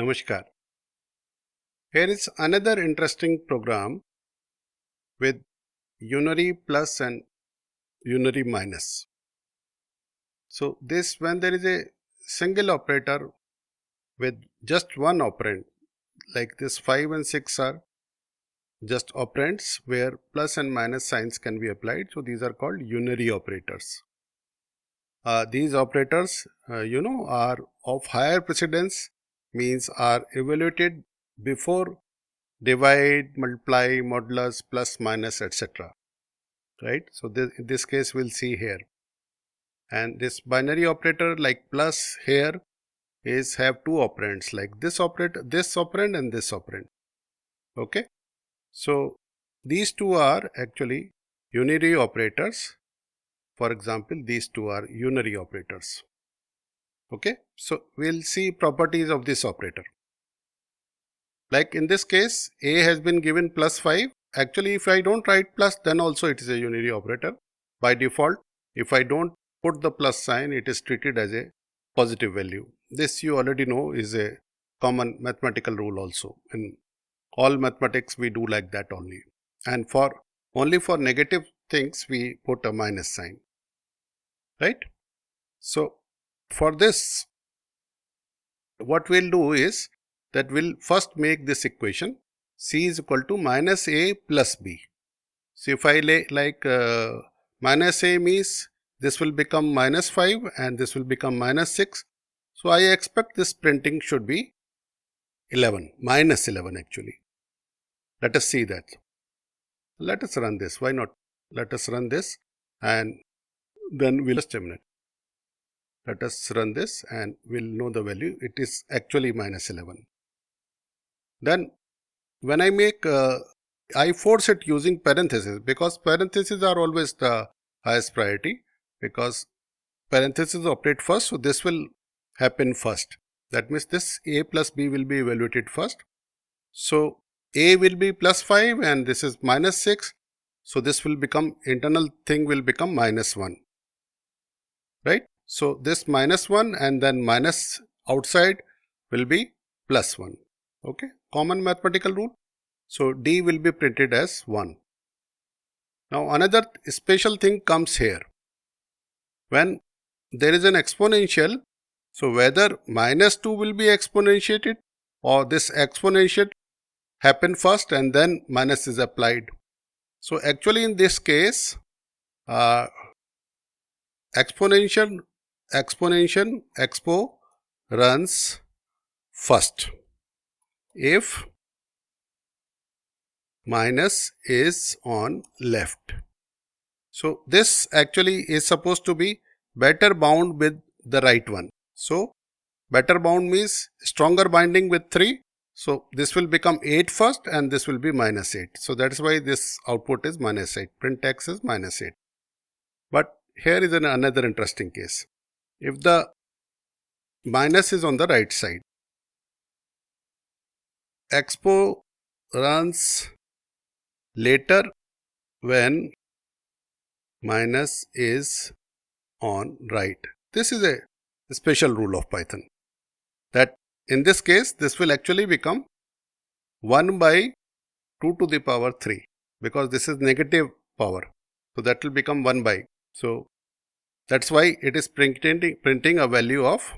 Namaskar. Here is another interesting program with unary plus and unary minus. So this, when there is a single operator with just one operand, like this 5 and 6 are just operands where plus and minus signs can be applied. So these are called unary operators. These operators are of higher precedence, means are evaluated before divide, multiply, modulus, plus, minus, etc. Right. So in this case we'll see here, and this binary operator like plus here is have two operands like this operand and this operand. Okay. So these two are actually unary operators. For example, these two are unary operators. Okay. So we'll see properties of this operator. Like in this case, A has been given plus 5. Actually, if I don't write plus, then also it is a unary operator. By default, if I don't put the plus sign, it is treated as a positive value. This you already know is a common mathematical rule also. In all mathematics, we do like that only. And only for negative things, we put a minus sign. Right? So, for this, what we'll do is that we'll first make this equation C is equal to minus A plus B. So if I like minus A means this will become minus 5 and this will become minus 6. So I expect this printing should be 11, minus 11 actually. Let us see that. Let us run this. Why not? Let us run this and then we'll just a minute. Let us run this and we'll know the value. It is actually minus 11. Then when I make, I force it using parentheses because parentheses are always the highest priority because parentheses operate first. So this will happen first. That means this A plus B will be evaluated first. So A will be plus 5 and this is minus 6. So this will become, internal thing will become minus 1. Right? So this minus 1 and then minus outside will be plus 1. Okay, common mathematical rule. So D will be printed as 1. Now another special thing comes here. When there is an exponential, so whether minus 2 will be exponentiated or this exponential happen first and then minus is applied. So actually in this case, expo runs first if minus is on left. So this actually is supposed to be better bound with the right one. So better bound means stronger binding with 3. So this will become 8 first and this will be minus 8. So that's why this output is minus 8. Print x is minus 8. But here is another interesting case. If the minus is on the right side, expo runs later when minus is on right. This is a special rule of Python that in this case this will actually become 1 by 2 to the power 3 because this is negative power. So that will become 1 by. So that's why it is printing a value of,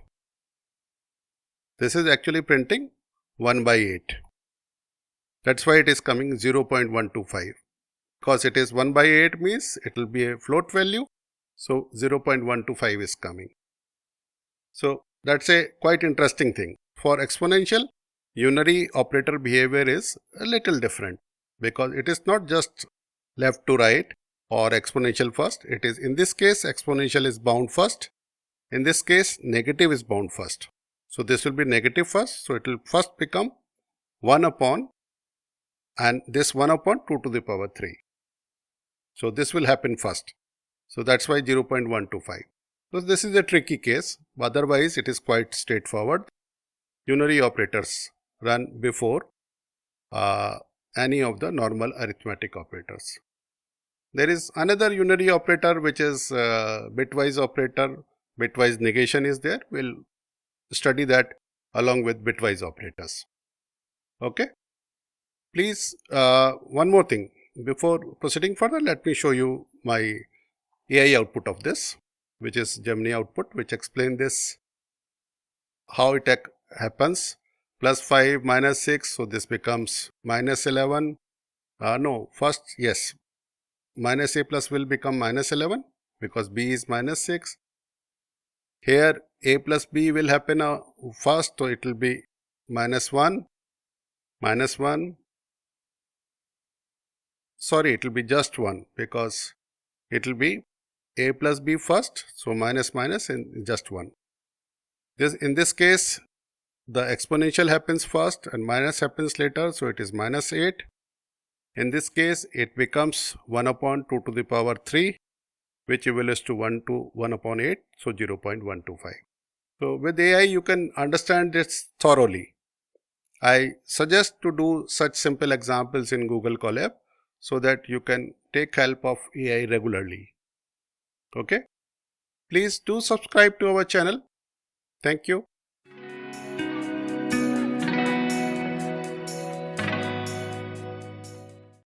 this is actually printing 1 by 8. That's why it is coming 0.125 because it is 1 by 8 means it will be a float value. So 0.125 is coming. So that's a quite interesting thing. For exponential, unary operator behavior is a little different because it is not just left to right or exponential first. It is, in this case, exponential is bound first. In this case, negative is bound first. So this will be negative first. So it will first become 1 upon and this 1 upon 2 to the power 3. So this will happen first. So that's why 0.125. So this is a tricky case. Otherwise, it is quite straightforward. Unary operators run before any of the normal arithmetic operators. There is another unary operator which is bitwise operator. Bitwise negation is there. We'll study that along with bitwise operators. Okay. Please, one more thing. Before proceeding further, let me show you my AI output of this, which is Gemini output, which explain this, how it happens. Plus 5 minus 6, so this becomes minus 11. No, first, yes, minus a plus will become minus 11 because b is minus 6. Here a plus b will happen first, so it will be minus 1, minus 1. Sorry, it will be just 1 because it will be a plus b first, so minus minus and just 1. In this case, the exponential happens first and minus happens later, so it is minus 8. In this case, it becomes 1 upon 2 to the power 3, which equals to 1 upon 8, so 0.125. So with AI, you can understand this thoroughly. I suggest to do such simple examples in Google Colab so that you can take help of AI regularly. Okay. Please do subscribe to our channel. Thank you.